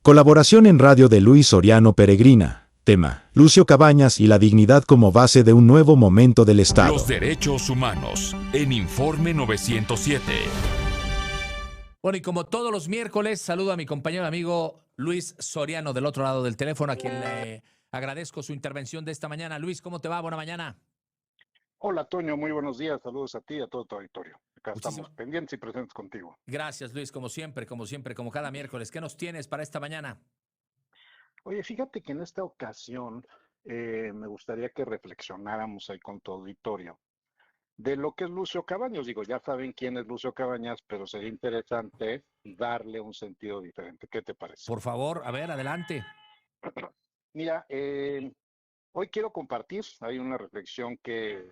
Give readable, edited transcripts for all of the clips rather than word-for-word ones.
Colaboración en radio de Luis Soriano Peregrina. Tema: Lucio Cabañas y la dignidad como base de un nuevo momento del Estado. Los derechos humanos, en Informe 907. Bueno, y como todos los miércoles, saludo a mi compañero amigo Luis Soriano del otro lado del teléfono, a quien le agradezco su intervención de esta mañana. Luis, ¿cómo te va? Buena mañana. Hola, Toño, muy buenos días. Saludos a ti y a todo tu auditorio. Acá Muchísimas estamos pendientes y presentes contigo. gracias, Luis, como siempre, como cada miércoles. ¿Qué nos tienes para esta mañana? Oye, fíjate que en esta ocasión me gustaría que reflexionáramos ahí con tu auditorio de lo que es Lucio Cabañas. Digo, ya saben quién es Lucio Cabañas, pero sería interesante darle un sentido diferente. ¿Qué te parece? Por favor, a ver, adelante. Mira, hoy quiero compartir, hay una reflexión que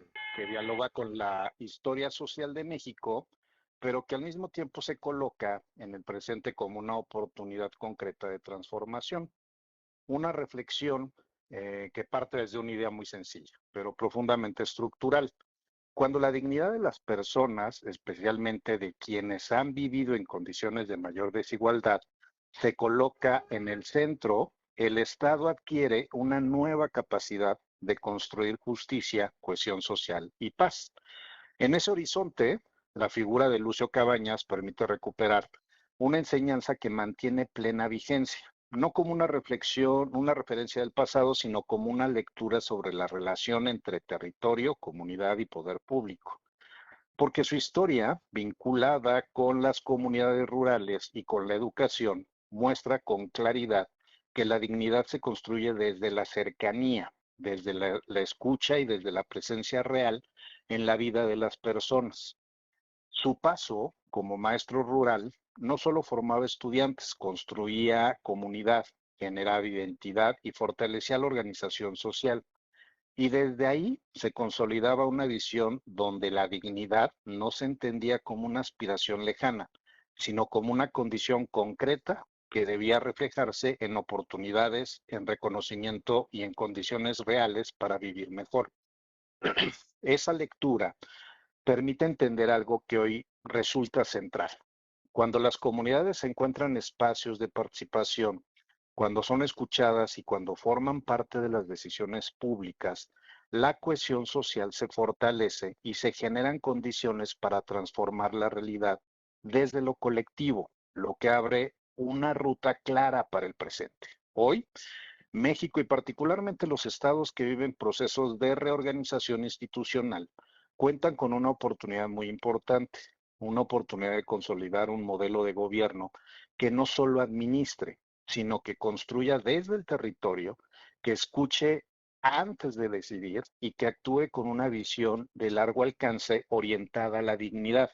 dialoga con la historia social de México, pero que al mismo tiempo se coloca en el presente como una oportunidad concreta de transformación. Una reflexión que parte desde una idea muy sencilla, pero profundamente estructural. Cuando la dignidad de las personas, especialmente de quienes han vivido en condiciones de mayor desigualdad, se coloca en el centro, el Estado adquiere una nueva capacidad de construir justicia, cohesión social y paz. En ese horizonte, la figura de Lucio Cabañas permite recuperar una enseñanza que mantiene plena vigencia, no como una reflexión, una referencia del pasado, sino como una lectura sobre la relación entre territorio, comunidad y poder público. Porque su historia, vinculada con las comunidades rurales y con la educación, muestra con claridad que la dignidad se construye desde la cercanía, desde la escucha y desde la presencia real en la vida de las personas. Su paso como maestro rural no solo formaba estudiantes, construía comunidad, generaba identidad y fortalecía la organización social. Y desde ahí se consolidaba una visión donde la dignidad no se entendía como una aspiración lejana, sino como una condición concreta que debía reflejarse en oportunidades, en reconocimiento y en condiciones reales para vivir mejor. Esa lectura permite entender algo que hoy resulta central. Cuando las comunidades encuentran espacios de participación, cuando son escuchadas y cuando forman parte de las decisiones públicas, la cohesión social se fortalece y se generan condiciones para transformar la realidad desde lo colectivo, lo que abre una ruta clara para el presente. Hoy, México y particularmente los estados que viven procesos de reorganización institucional cuentan con una oportunidad muy importante, una oportunidad de consolidar un modelo de gobierno que no solo administre, sino que construya desde el territorio, que escuche antes de decidir y que actúe con una visión de largo alcance orientada a la dignidad.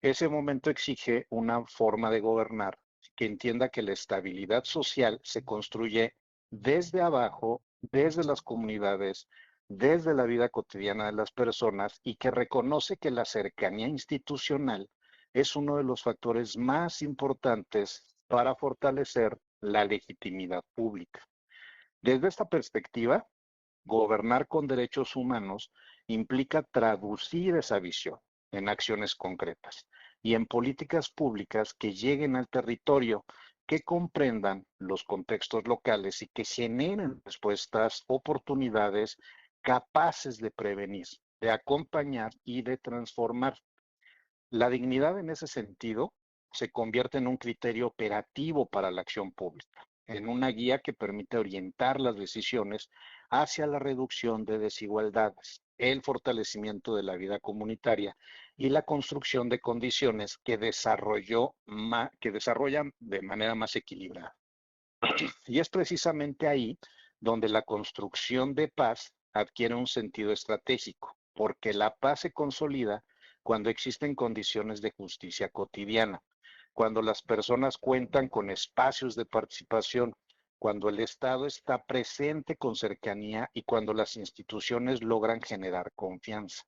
Ese momento exige una forma de gobernar que entienda que la estabilidad social se construye desde abajo, desde las comunidades, desde la vida cotidiana de las personas y que reconoce que la cercanía institucional es uno de los factores más importantes para fortalecer la legitimidad pública. Desde esta perspectiva, gobernar con derechos humanos implica traducir esa visión en acciones concretas y en políticas públicas que lleguen al territorio, que comprendan los contextos locales y que generen respuestas, oportunidades capaces de prevenir, de acompañar y de transformar. La dignidad en ese sentido se convierte en un criterio operativo para la acción pública, en una guía que permite orientar las decisiones hacia la reducción de desigualdades, el fortalecimiento de la vida comunitaria y la construcción de condiciones que desarrollan de manera más equilibrada. Y es precisamente ahí donde la construcción de paz adquiere un sentido estratégico, porque la paz se consolida cuando existen condiciones de justicia cotidiana, cuando las personas cuentan con espacios de participación, cuando el Estado está presente con cercanía y cuando las instituciones logran generar confianza.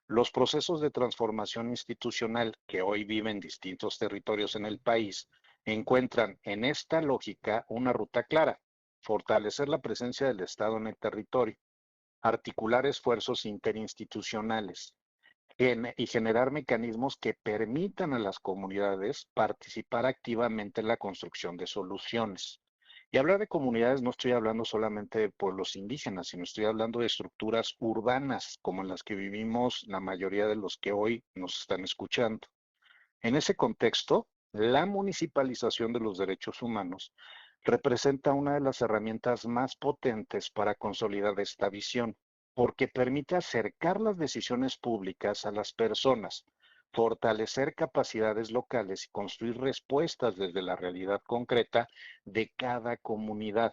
Los procesos de transformación institucional que hoy viven distintos territorios en el país encuentran en esta lógica una ruta clara: fortalecer la presencia del Estado en el territorio, articular esfuerzos interinstitucionales, y generar mecanismos que permitan a las comunidades participar activamente en la construcción de soluciones. Y hablar de comunidades no estoy hablando solamente de pueblos indígenas, sino estoy hablando de estructuras urbanas como en las que vivimos la mayoría de los que hoy nos están escuchando. En ese contexto, la municipalización de los derechos humanos representa una de las herramientas más potentes para consolidar esta visión, porque permite acercar las decisiones públicas a las personas, fortalecer capacidades locales y construir respuestas desde la realidad concreta de cada comunidad.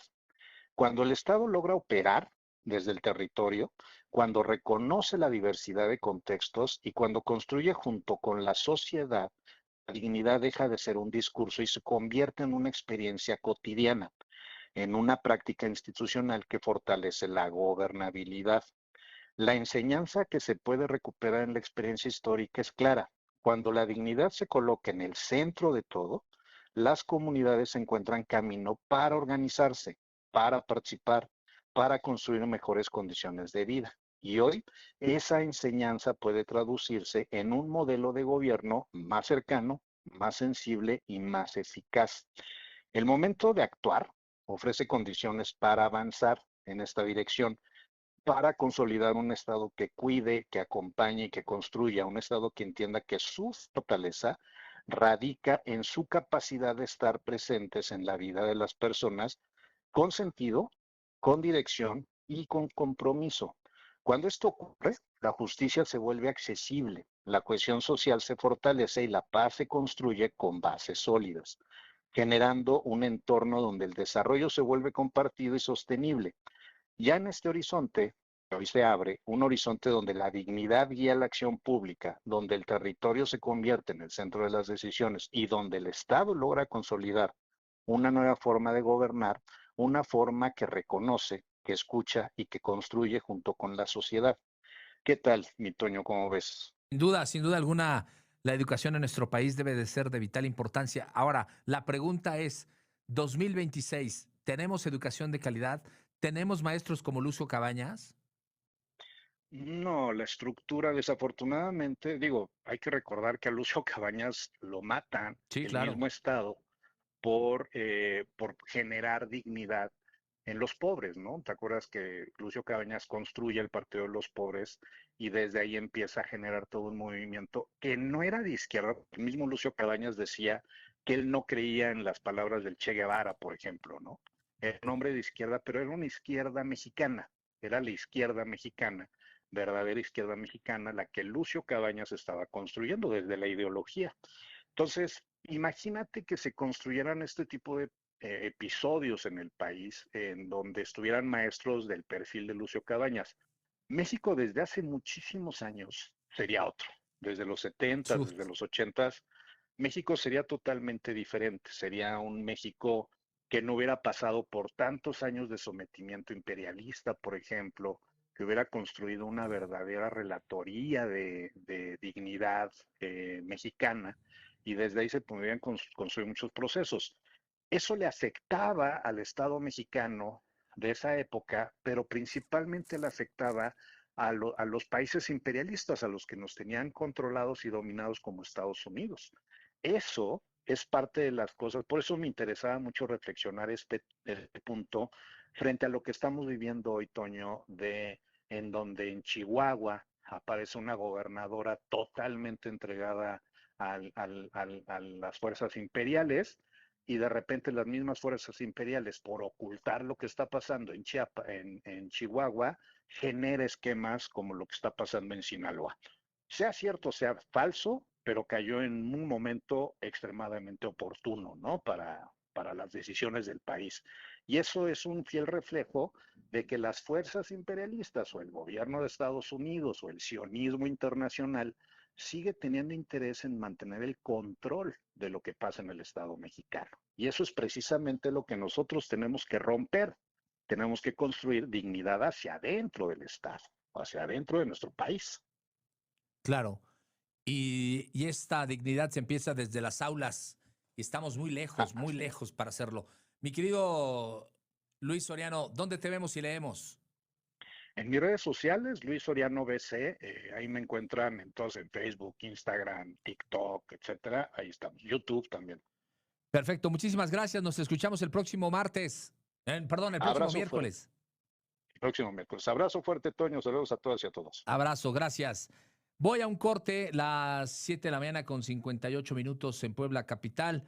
Cuando el Estado logra operar desde el territorio, cuando reconoce la diversidad de contextos y cuando construye junto con la sociedad, la dignidad deja de ser un discurso y se convierte en una experiencia cotidiana, en una práctica institucional que fortalece la gobernabilidad. La enseñanza que se puede recuperar en la experiencia histórica es clara. Cuando la dignidad se coloca en el centro de todo, las comunidades encuentran camino para organizarse, para participar, para construir mejores condiciones de vida. Y hoy esa enseñanza puede traducirse en un modelo de gobierno más cercano, más sensible y más eficaz. El momento de actuar ofrece condiciones para avanzar en esta dirección, para consolidar un Estado que cuide, que acompañe y que construya, un Estado que entienda que su fortaleza radica en su capacidad de estar presentes en la vida de las personas con sentido, con dirección y con compromiso. Cuando esto ocurre, la justicia se vuelve accesible, la cohesión social se fortalece y la paz se construye con bases sólidas, generando un entorno donde el desarrollo se vuelve compartido y sostenible. Ya en este horizonte, hoy se abre un horizonte donde la dignidad guía la acción pública, donde el territorio se convierte en el centro de las decisiones y donde el Estado logra consolidar una nueva forma de gobernar, una forma que reconoce, que escucha y que construye junto con la sociedad. ¿Qué tal, mi Toño? ¿Cómo ves? Sin duda alguna, la educación en nuestro país debe de ser de vital importancia. Ahora, la pregunta es, 2026, ¿tenemos educación de calidad? ¿Tenemos maestros como Lucio Cabañas? No, la estructura, desafortunadamente, digo, hay que recordar que a Lucio Cabañas lo matan Sí, el claro. mismo Estado por generar dignidad en los pobres, ¿no? ¿Te acuerdas que Lucio Cabañas construye el Partido de los Pobres y desde ahí empieza a generar todo un movimiento que no era de izquierda? El mismo Lucio Cabañas decía que él no creía en las palabras del Che Guevara, por ejemplo, ¿no? Era un hombre de izquierda, pero era una izquierda mexicana, era la izquierda mexicana, verdadera izquierda mexicana, la que Lucio Cabañas estaba construyendo desde la ideología. Entonces, imagínate que se construyeran este tipo de episodios en el país en donde estuvieran maestros del perfil de Lucio Cabañas. México desde hace muchísimos años sería otro. Desde los 70, Su- desde los 80, México sería totalmente diferente. Sería un México que no hubiera pasado por tantos años de sometimiento imperialista, por ejemplo, que hubiera construido una verdadera relatoría de dignidad mexicana y desde ahí se podrían construir muchos procesos. Eso le afectaba al Estado mexicano de esa época, pero principalmente le afectaba a los países imperialistas, a los que nos tenían controlados y dominados como Estados Unidos. Eso es parte de las cosas, por eso me interesaba mucho reflexionar este punto frente a lo que estamos viviendo hoy, Toño, en donde en Chihuahua aparece una gobernadora totalmente entregada a las fuerzas imperiales y de repente las mismas fuerzas imperiales, por ocultar lo que está pasando en Chihuahua, genera esquemas como lo que está pasando en Sinaloa. Sea cierto, sea falso, pero cayó en un momento extremadamente oportuno, ¿no? Para las decisiones del país. Y eso es un fiel reflejo de que las fuerzas imperialistas o el gobierno de Estados Unidos o el sionismo internacional sigue teniendo interés en mantener el control de lo que pasa en el Estado mexicano. Y eso es precisamente lo que nosotros tenemos que romper. Tenemos que construir dignidad hacia adentro del Estado, hacia adentro de nuestro país. Claro. Y esta dignidad se empieza desde las aulas y estamos muy Así es. lejos para hacerlo. Mi querido Luis Soriano, ¿dónde te vemos y leemos? En mis redes sociales, Luis Soriano BC, ahí me encuentran entonces en Facebook, Instagram, TikTok, etcétera. Ahí estamos. YouTube también. Perfecto, muchísimas gracias. Nos escuchamos el próximo martes. Perdón, el próximo Abrazo fuerte. miércoles. Próximo miércoles. Abrazo fuerte, Toño. Saludos a todas y a todos. Abrazo, gracias. Voy a un corte, las 7 de la mañana con 58 minutos en Puebla capital.